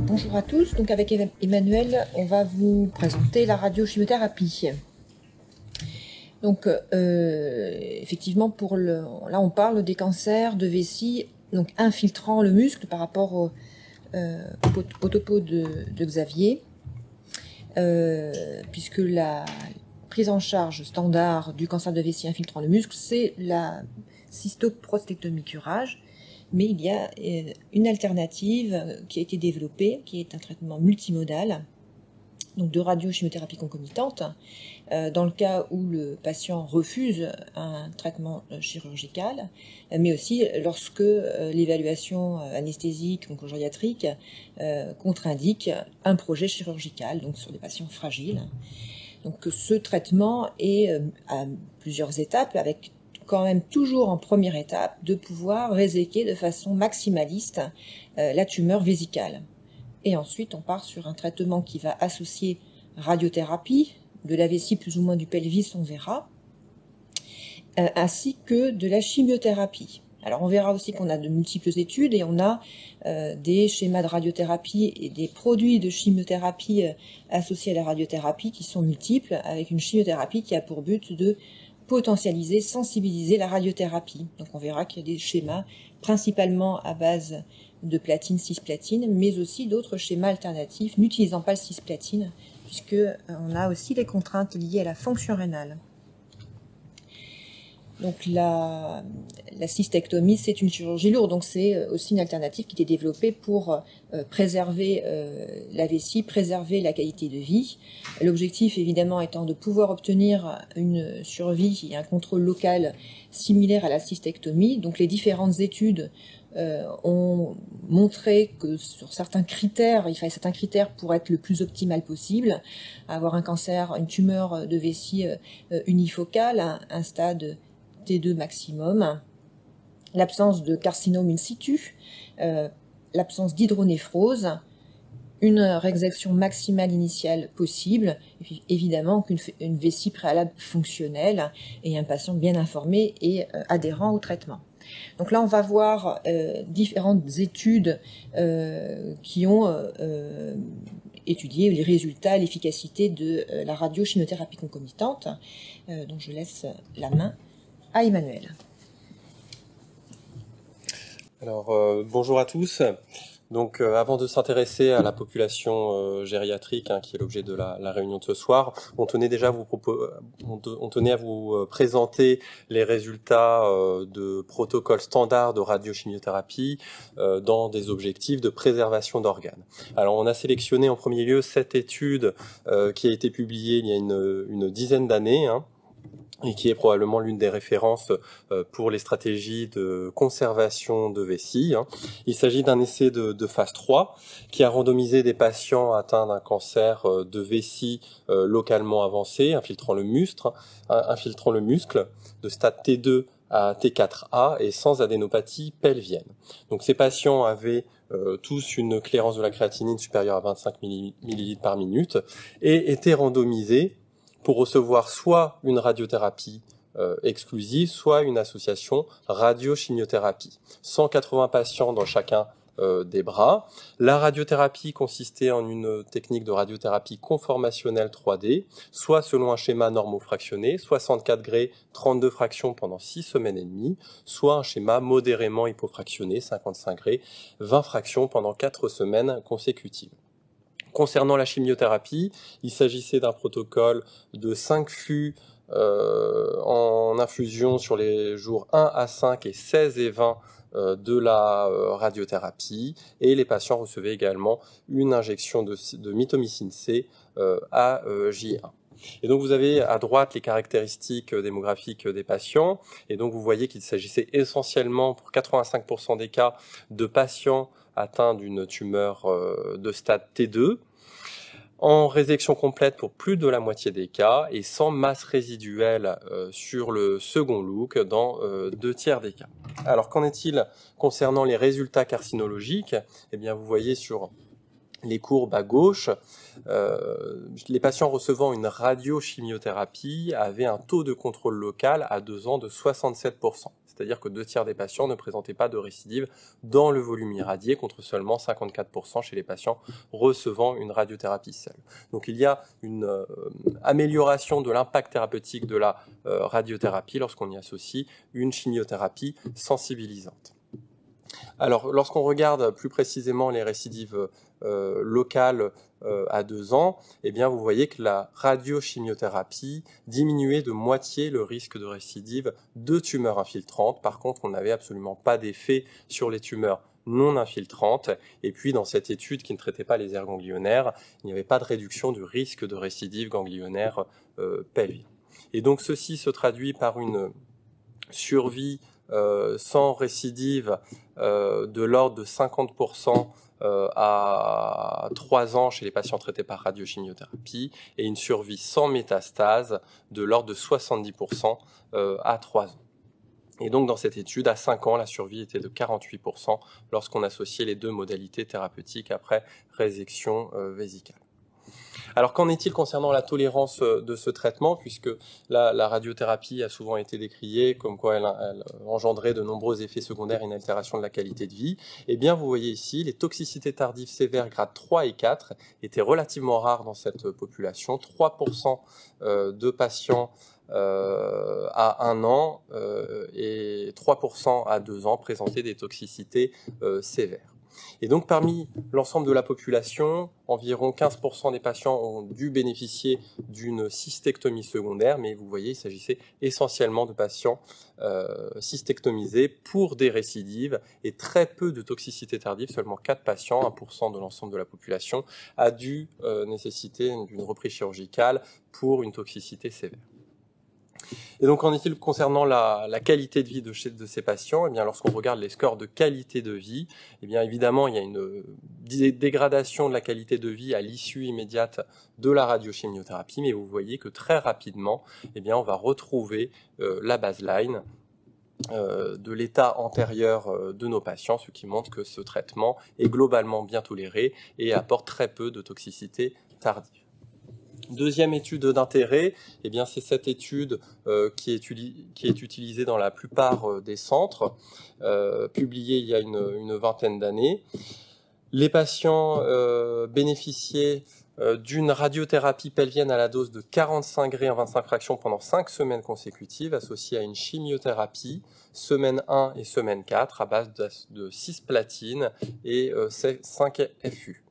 Bonjour à tous, donc avec Emmanuel, on va vous présenter la radiochimiothérapie. Donc effectivement, là on parle des cancers de vessie, donc infiltrant le muscle par rapport au topo de Xavier, puisque la prise en charge standard du cancer de vessie infiltrant le muscle, c'est la cystoprostectomie curage. Mais il y a une alternative qui a été développée, qui est un traitement multimodal, donc de radiochimiothérapie concomitante, dans le cas où le patient refuse un traitement chirurgical, mais aussi lorsque l'évaluation anesthésique ou gériatrique contre-indique un projet chirurgical, donc sur des patients fragiles. Donc ce traitement est à plusieurs étapes, avec quand même toujours en première étape de pouvoir réséquer de façon maximaliste la tumeur vésicale. Et ensuite on part sur un traitement qui va associer radiothérapie, de la vessie plus ou moins du pelvis, on verra, ainsi que de la chimiothérapie. Alors on verra aussi qu'on a de multiples études et on a des schémas de radiothérapie et des produits de chimiothérapie associés à la radiothérapie qui sont multiples, avec une chimiothérapie qui a pour but de potentialiser, sensibiliser la radiothérapie. Donc on verra qu'il y a des schémas principalement à base de platine, cisplatine, mais aussi d'autres schémas alternatifs n'utilisant pas le cisplatine, puisque on a aussi les contraintes liées à la fonction rénale. Donc la cystectomie, c'est une chirurgie lourde, donc c'est aussi une alternative qui était développée pour préserver la vessie, préserver la qualité de vie. L'objectif évidemment étant de pouvoir obtenir une survie et un contrôle local similaire à la cystectomie. Donc les différentes études ont montré que sur certains critères, il fallait certains critères pour être le plus optimal possible, avoir un cancer, une tumeur de vessie unifocale, un stade T2 maximum, l'absence de carcinome in situ, l'absence d'hydronéphrose, une résection maximale initiale possible, et puis évidemment une vessie préalable fonctionnelle et un patient bien informé et adhérent au traitement. Donc là, on va voir différentes études qui ont étudié les résultats, l'efficacité de la radiochimiothérapie concomitante. Donc je laisse la main à Emmanuel. Alors bonjour à tous. Donc avant de s'intéresser à la population gériatrique, qui est l'objet de la réunion de ce soir, on tenait à vous présenter les résultats de protocoles standards de radiochimiothérapie dans des objectifs de préservation d'organes. Alors on a sélectionné en premier lieu cette étude qui a été publiée il y a une dizaine d'années, et qui est probablement l'une des références pour les stratégies de conservation de vessie. Il s'agit d'un essai de phase 3 qui a randomisé des patients atteints d'un cancer de vessie localement avancé, infiltrant le muscle de stade T2 à T4A et sans adénopathie pelvienne. Donc ces patients avaient tous une clairance de la créatinine supérieure à 25 ml par minute et étaient randomisés pour recevoir soit une radiothérapie exclusive, soit une association radiochimiothérapie. 180 patients dans chacun des bras. La radiothérapie consistait en une technique de radiothérapie conformationnelle 3D, soit selon un schéma normofractionné, 64 grés, 32 fractions pendant 6 semaines et demie, soit un schéma modérément hypofractionné, 55 grés, 20 fractions pendant 4 semaines consécutives. Concernant la chimiothérapie, il s'agissait d'un protocole de 5 flux en infusion sur les jours 1 à 5 et 16 et 20 de la radiothérapie, et les patients recevaient également une injection de mitomycine C à J1. Et donc vous avez à droite les caractéristiques démographiques des patients, et donc vous voyez qu'il s'agissait essentiellement pour 85% des cas de patients atteints d'une tumeur de stade T2, en résection complète pour plus de la moitié des cas et sans masse résiduelle sur le second look dans 2 tiers des cas. Alors qu'en est-il concernant les résultats carcinologiques ? Eh bien vous voyez sur les courbes à gauche, les patients recevant une radiochimiothérapie avaient un taux de contrôle local à 2 ans de 67%. C'est-à-dire que 2 tiers des patients ne présentaient pas de récidive dans le volume irradié, contre seulement 54% chez les patients recevant une radiothérapie seule. Donc il y a une amélioration de l'impact thérapeutique de la radiothérapie lorsqu'on y associe une chimiothérapie sensibilisante. Alors, lorsqu'on regarde plus précisément les récidives locales à 2 ans, eh bien, vous voyez que la radiochimiothérapie diminuait de moitié le risque de récidive de tumeurs infiltrantes. Par contre, on n'avait absolument pas d'effet sur les tumeurs non infiltrantes. Et puis, dans cette étude qui ne traitait pas les aires ganglionnaires, il n'y avait pas de réduction du risque de récidive ganglionnaire pelvienne. Et donc, ceci se traduit par une survie sans récidive de l'ordre de 50% à 3 ans chez les patients traités par radiochimiothérapie et une survie sans métastase de l'ordre de 70% à 3 ans. Et donc dans cette étude, à 5 ans, la survie était de 48% lorsqu'on associait les 2 modalités thérapeutiques après résection vésicale. Alors qu'en est-il concernant la tolérance de ce traitement, puisque la radiothérapie a souvent été décriée comme quoi elle engendrait de nombreux effets secondaires et une altération de la qualité de vie. Eh bien, vous voyez ici, les toxicités tardives sévères grade 3 et 4 étaient relativement rares dans cette population. 3% de patients à 1 an et 3% à 2 ans présentaient des toxicités sévères. Et donc, parmi l'ensemble de la population, environ 15% des patients ont dû bénéficier d'une cystectomie secondaire, mais vous voyez, il s'agissait essentiellement de patients cystectomisés pour des récidives et très peu de toxicité tardive, seulement 4 patients, 1% de l'ensemble de la population, a dû nécessiter une reprise chirurgicale pour une toxicité sévère. Et donc, qu'en est-il concernant la qualité de vie de ces patients? Eh bien, lorsqu'on regarde les scores de qualité de vie, eh bien, évidemment, il y a une dégradation de la qualité de vie à l'issue immédiate de la radiochimiothérapie, mais vous voyez que très rapidement, eh bien, on va retrouver la baseline de l'état antérieur de nos patients, ce qui montre que ce traitement est globalement bien toléré et apporte très peu de toxicité tardive. Deuxième étude d'intérêt, eh bien c'est cette étude qui est utilisée dans la plupart des centres, publiée il y a une vingtaine d'années. Les patients bénéficiaient d'une radiothérapie pelvienne à la dose de 45 Gray en 25 fractions pendant 5 semaines consécutives, associée à une chimiothérapie, semaine 1 et semaine 4, à base de 6 platines et 5 FU.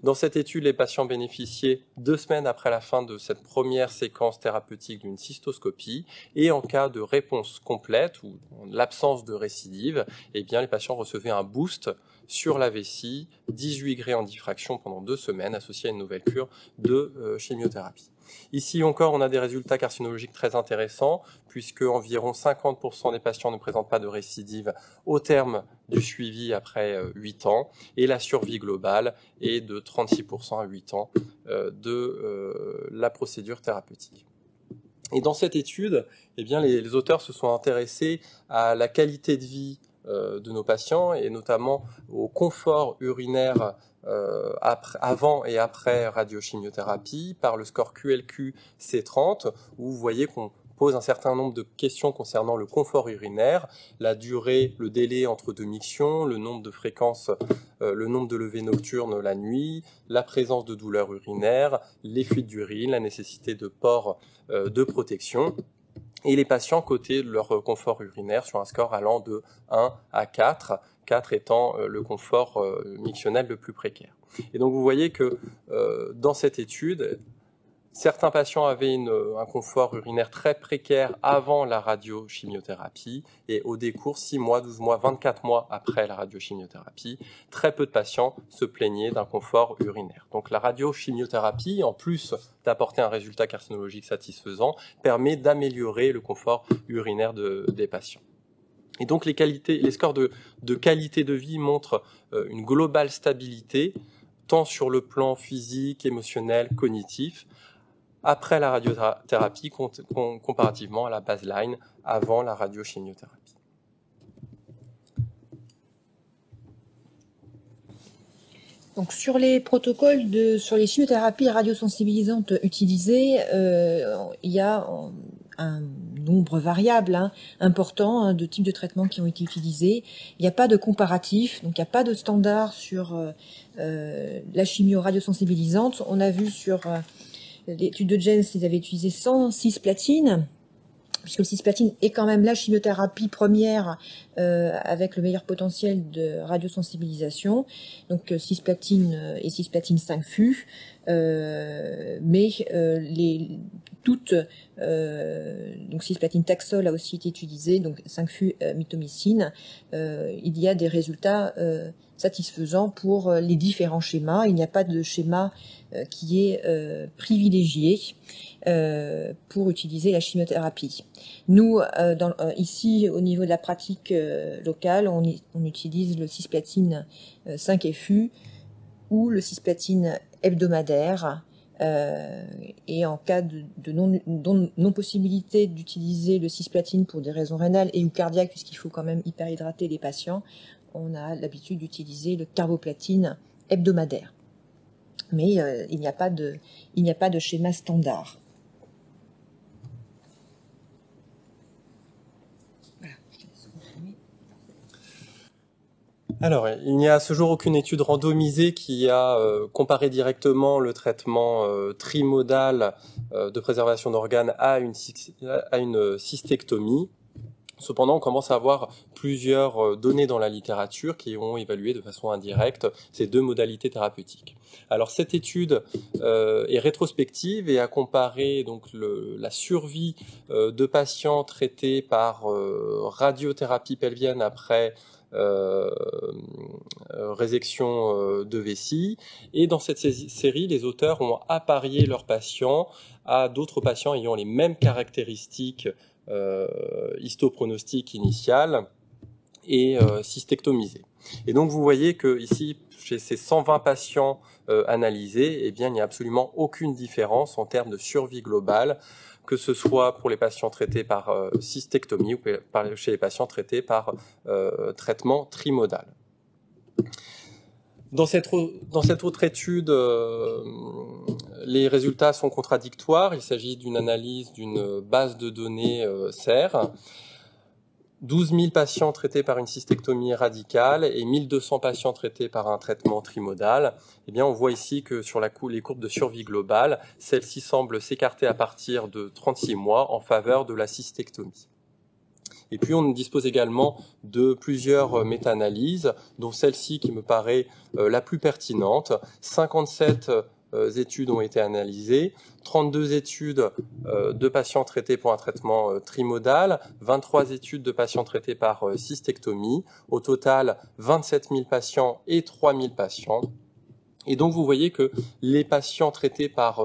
Dans cette étude, les patients bénéficiaient 2 semaines après la fin de cette première séquence thérapeutique d'une cystoscopie et en cas de réponse complète ou en l'absence de récidive, eh bien, les patients recevaient un boost sur la vessie, 18 Gray en diffraction pendant 2 semaines, associé à une nouvelle cure de chimiothérapie. Ici encore, on a des résultats carcinologiques très intéressants, puisque environ 50% des patients ne présentent pas de récidive au terme du suivi après 8 ans, et la survie globale est de 36% à 8 ans de la procédure thérapeutique. Et dans cette étude, eh bien, les auteurs se sont intéressés à la qualité de vie de nos patients et notamment au confort urinaire avant et après radiochimiothérapie par le score QLQ C30 où vous voyez qu'on pose un certain nombre de questions concernant le confort urinaire, la durée, le délai entre 2 mictions, le nombre de fréquences, le nombre de levées nocturnes la nuit, la présence de douleurs urinaires, les fuites d'urine, la nécessité de port de protection. Et les patients cotaient leur confort urinaire sur un score allant de 1 à 4, 4 étant le confort mictionnel le plus précaire. Et donc vous voyez que dans cette étude, certains patients avaient un confort urinaire très précaire avant la radiochimiothérapie et au décours 6 mois, 12 mois, 24 mois après la radiochimiothérapie, très peu de patients se plaignaient d'un confort urinaire. Donc la radiochimiothérapie, en plus d'apporter un résultat carcinologique satisfaisant, permet d'améliorer le confort urinaire des patients. Et donc les scores de qualité de vie montrent une globale stabilité, tant sur le plan physique, émotionnel, cognitif, après la radiothérapie comparativement à la baseline avant la radiochimiothérapie. Donc sur les protocoles sur les chimiothérapies radiosensibilisantes utilisées, il y a un nombre variable important de types de traitements qui ont été utilisés. Il n'y a pas de comparatif, donc il n'y a pas de standard sur la chimio radiosensibilisante. On a vu sur l'étude de Jens, ils avaient utilisé 100 cisplatine, puisque le cisplatine est quand même la chimiothérapie première avec le meilleur potentiel de radiosensibilisation, donc cisplatine et cisplatine 5-FU, mais donc cisplatine taxol a aussi été utilisé, donc 5-FU mitomycine, il y a des résultats satisfaisants pour les différents schémas. Il n'y a pas de schéma qui est privilégié pour utiliser la chimiothérapie. Nous, ici, au niveau de la pratique locale, on utilise le cisplatine 5-FU ou le cisplatine hebdomadaire. Et en cas de non-possibilité d'utiliser le cisplatine pour des raisons rénales et ou cardiaques, puisqu'il faut quand même hyperhydrater les patients, on a l'habitude d'utiliser le carboplatine hebdomadaire. Mais il n'y a pas de schéma standard. Alors, il n'y a à ce jour aucune étude randomisée qui a comparé directement le traitement trimodal de préservation d'organes à une cystectomie. Cependant, on commence à avoir plusieurs données dans la littérature qui ont évalué de façon indirecte ces deux modalités thérapeutiques. Alors, cette étude est rétrospective et a comparé donc la survie de patients traités par radiothérapie pelvienne après résection de vessie, et dans cette série, les auteurs ont apparié leurs patients à d'autres patients ayant les mêmes caractéristiques histopronostiques initiales et cystectomisés. Et donc vous voyez que ici, chez ces 120 patients analysés, eh bien il n'y a absolument aucune différence en termes de survie globale, que ce soit pour les patients traités par cystectomie ou chez les patients traités par traitement trimodal. Dans cette autre étude, les résultats sont contradictoires. Il s'agit d'une analyse d'une base de données SER. 12 000 patients traités par une cystectomie radicale et 1200 patients traités par un traitement trimodal. Eh bien, on voit ici que sur les courbes de survie globale, celle-ci semble s'écarter à partir de 36 mois en faveur de la cystectomie. Et puis, on dispose également de plusieurs méta-analyses, dont celle-ci qui me paraît la plus pertinente. 57 études ont été analysées, 32 études de patients traités pour un traitement trimodal, 23 études de patients traités par cystectomie, au total 27 000 patients et 3 000 patients. Et donc vous voyez que les patients traités par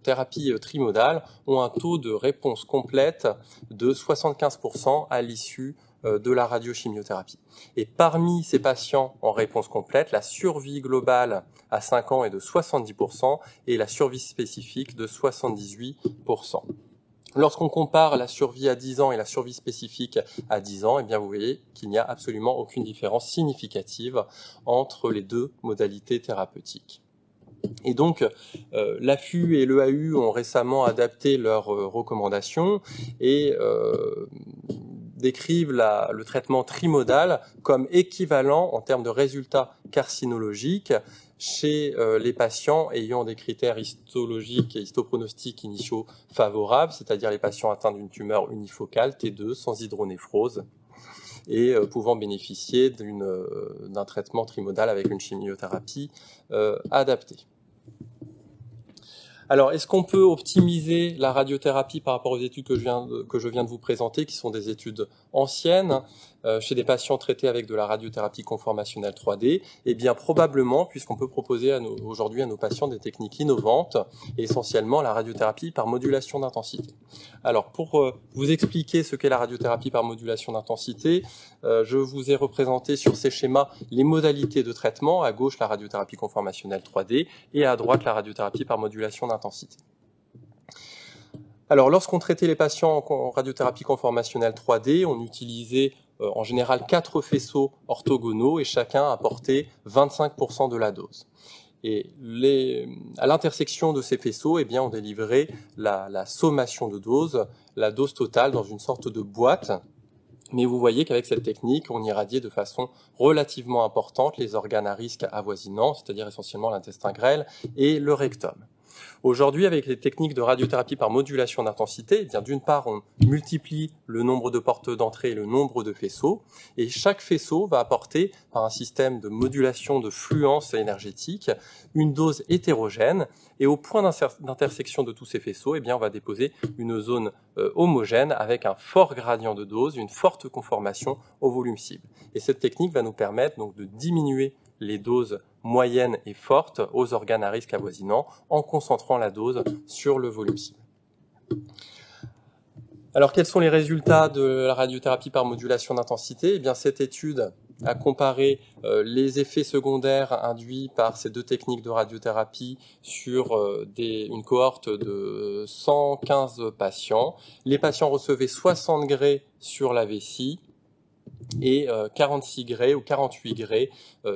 thérapie trimodale ont un taux de réponse complète de 75% à l'issue de la radiochimiothérapie. Et parmi ces patients en réponse complète, la survie globale à 5 ans est de 70% et la survie spécifique de 78%. Lorsqu'on compare la survie à 10 ans et la survie spécifique à 10 ans, eh bien vous voyez qu'il n'y a absolument aucune différence significative entre les deux modalités thérapeutiques. Et donc, l'AFU et l'EAU ont récemment adapté leurs recommandations et décrivent le traitement trimodal comme équivalent en termes de résultats carcinologiques chez les patients ayant des critères histologiques et histopronostiques initiaux favorables, c'est-à-dire les patients atteints d'une tumeur unifocale, T2, sans hydronéphrose, et pouvant bénéficier d'un traitement trimodal avec une chimiothérapie adaptée. Alors, est-ce qu'on peut optimiser la radiothérapie par rapport aux études que je viens de vous présenter, qui sont des études anciennes, chez des patients traités avec de la radiothérapie conformationnelle 3D? Eh bien, probablement, puisqu'on peut proposer aujourd'hui à nos patients des techniques innovantes, et essentiellement la radiothérapie par modulation d'intensité. Alors, pour vous expliquer ce qu'est la radiothérapie par modulation d'intensité, je vous ai représenté sur ces schémas les modalités de traitement. À gauche, la radiothérapie conformationnelle 3D, et à droite, la radiothérapie par modulation d'intensité. Alors, lorsqu'on traitait les patients en radiothérapie conformationnelle 3D, on utilisait en général 4 faisceaux orthogonaux et chacun apportait 25% de la dose. Et à l'intersection de ces faisceaux, eh bien, on délivrait la sommation de doses, la dose totale dans une sorte de boîte. Mais vous voyez qu'avec cette technique, on irradiait de façon relativement importante les organes à risque avoisinants, c'est-à-dire essentiellement l'intestin grêle et le rectum. Aujourd'hui, avec les techniques de radiothérapie par modulation d'intensité, eh bien, d'une part, on multiplie le nombre de portes d'entrée et le nombre de faisceaux, et chaque faisceau va apporter, par un système de modulation de fluence énergétique, une dose hétérogène, et au point d'intersection de tous ces faisceaux, eh bien, on va déposer une zone homogène avec un fort gradient de dose, une forte conformation au volume cible. Et cette technique va nous permettre donc de diminuer les doses moyennes et fortes aux organes à risque avoisinants en concentrant la dose sur le volume cible. Alors, quels sont les résultats de la radiothérapie par modulation d'intensité ? Eh bien, cette étude a comparé les effets secondaires induits par ces deux techniques de radiothérapie sur une cohorte de 115 patients. Les patients recevaient 60 gray sur la vessie et 46 gray ou 48 gray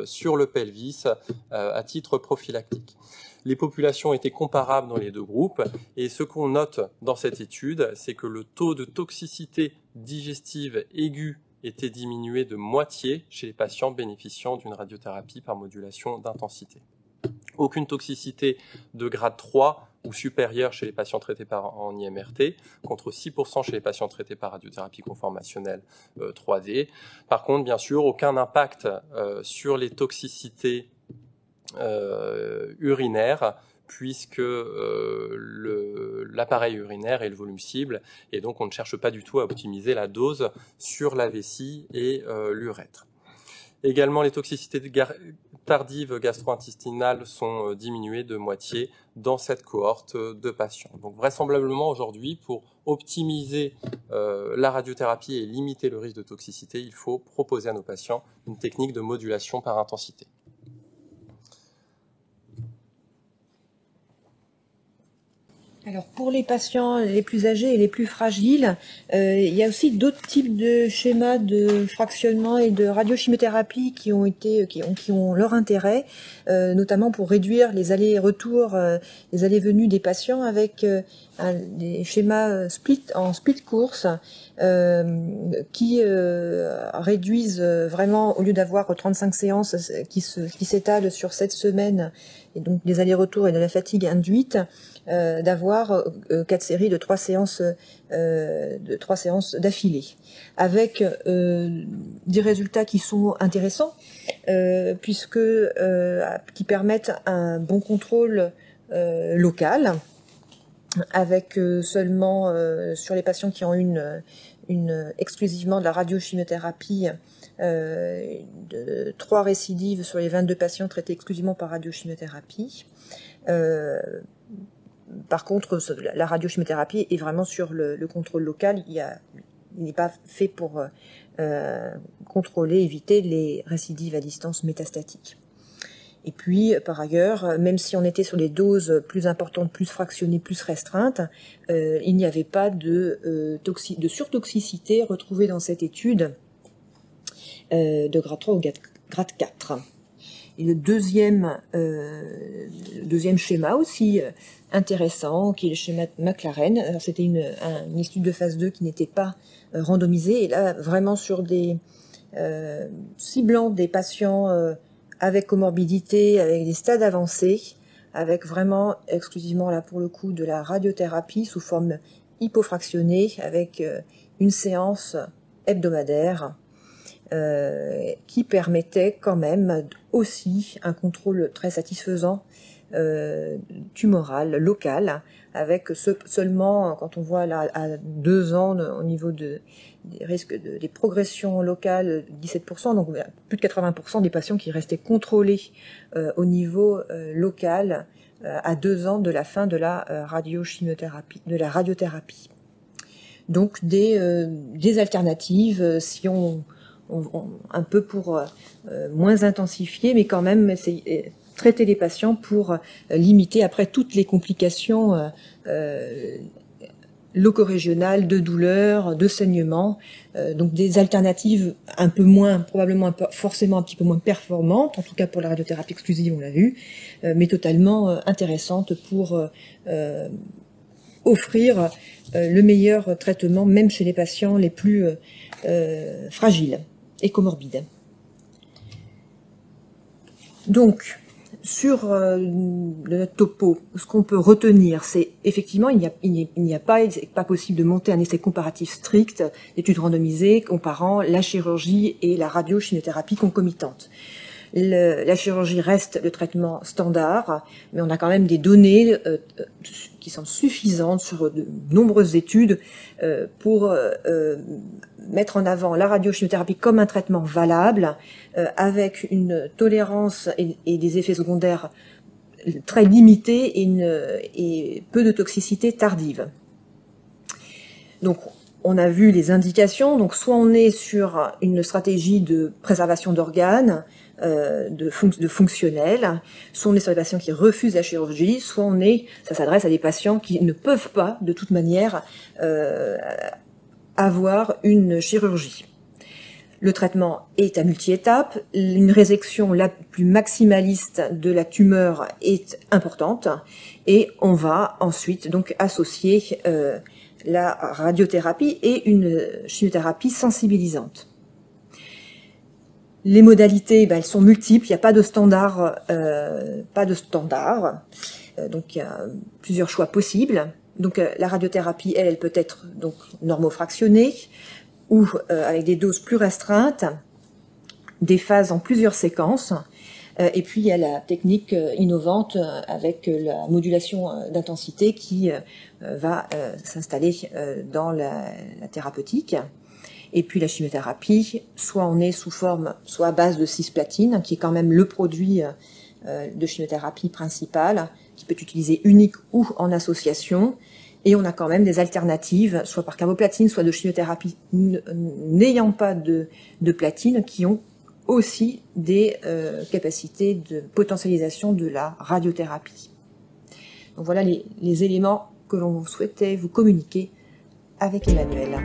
sur le pelvis à titre prophylactique. Les populations étaient comparables dans les deux groupes et ce qu'on note dans cette étude, c'est que le taux de toxicité digestive aiguë était diminué de moitié chez les patients bénéficiant d'une radiothérapie par modulation d'intensité. Aucune toxicité de grade 3 ou supérieure chez les patients traités en IMRT, contre 6% chez les patients traités par radiothérapie conformationnelle 3D. Par contre, bien sûr, aucun impact sur les toxicités urinaires, puisque l'appareil urinaire est le volume cible, et donc on ne cherche pas du tout à optimiser la dose sur la vessie et l'urètre. Également, les toxicités tardives gastro-intestinales sont diminuées de moitié dans cette cohorte de patients. Donc vraisemblablement aujourd'hui, pour optimiser la radiothérapie et limiter le risque de toxicité, il faut proposer à nos patients une technique de modulation par intensité. Alors pour les patients les plus âgés et les plus fragiles, il y a aussi d'autres types de schémas de fractionnement et de radiochimiothérapie qui ont leur intérêt, notamment pour réduire les allers-retours, les allées-venues des patients avec des schémas en split course qui réduisent vraiment, au lieu d'avoir 35 séances qui s'étalent sur 7 semaines, et donc des allers-retours et de la fatigue induite, d'avoir 4 séries de 3 séances d'affilée, avec des résultats qui sont intéressants, puisque qui permettent un bon contrôle local, avec seulement sur les patients qui ont exclusivement de la radiochimiothérapie, 3 récidives sur les 22 patients traités exclusivement par radiochimiothérapie. Par contre, la radiochimiothérapie est vraiment sur le contrôle local. Il n'est pas fait pour contrôler, éviter les récidives à distance métastatique. Et puis, par ailleurs, même si on était sur des doses plus importantes, plus fractionnées, plus restreintes, il n'y avait pas de surtoxicité retrouvée dans cette étude de grade 3 ou grade 4. Et le deuxième schéma aussi intéressant, qui est le schéma McLaren. Alors c'était une étude de phase 2 qui n'était pas randomisée, et là vraiment sur ciblant des patients avec comorbidité, avec des stades avancés, avec vraiment exclusivement là pour le coup de la radiothérapie sous forme hypofractionnée, avec une séance hebdomadaire. Qui permettait quand même aussi un contrôle très satisfaisant tumoral, local, avec seulement, quand on voit là à 2 ans au niveau des risques des progressions locales, 17%, donc plus de 80% des patients qui restaient contrôlés au niveau local à 2 ans de la fin de la radiochimiothérapie, de la radiothérapie. Donc des alternatives, si on un peu pour moins intensifier, mais quand même traiter les patients pour limiter après toutes les complications loco-régionales, de douleurs, de saignements, donc des alternatives un peu moins, probablement forcément un petit peu moins performantes, en tout cas pour la radiothérapie exclusive, on l'a vu, mais totalement intéressantes pour offrir le meilleur traitement, même chez les patients les plus fragiles et comorbides. Donc, sur le topo, ce qu'on peut retenir, c'est effectivement, il n'est pas possible de monter un essai comparatif strict, d'études randomisées comparant la chirurgie et la radiochimiothérapie concomitante. La chirurgie reste le traitement standard, mais on a quand même des données qui sont suffisantes sur de nombreuses études pour mettre en avant la radiochimiothérapie comme un traitement valable, avec une tolérance et des effets secondaires très limités et peu de toxicité tardive. Donc, on a vu les indications. Donc, soit on est sur une stratégie de préservation d'organes, de fonctionnel, soit on est sur des patients qui refusent la chirurgie, soit ça s'adresse à des patients qui ne peuvent pas, de toute manière, avoir une chirurgie. Le traitement est à multi-étapes. Une résection la plus maximaliste de la tumeur est importante, et on va ensuite donc associer la radiothérapie et une chimiothérapie sensibilisante. Les modalités, elles sont multiples. Il n'y a pas de standard, donc il y a plusieurs choix possibles. Donc la radiothérapie, elle peut être donc normofractionnée ou avec des doses plus restreintes, des phases en plusieurs séquences. Et puis il y a la technique innovante avec la modulation d'intensité qui va s'installer dans la thérapeutique. Et puis la chimiothérapie, soit on est sous forme, soit à base de cisplatine, qui est quand même le produit de chimiothérapie principal, qui peut être utilisé unique ou en association. Et on a quand même des alternatives, soit par carboplatine, soit de chimiothérapie n'ayant pas de platine, qui ont aussi des capacités de potentialisation de la radiothérapie. Donc voilà les éléments que l'on souhaitait vous communiquer avec Emmanuel.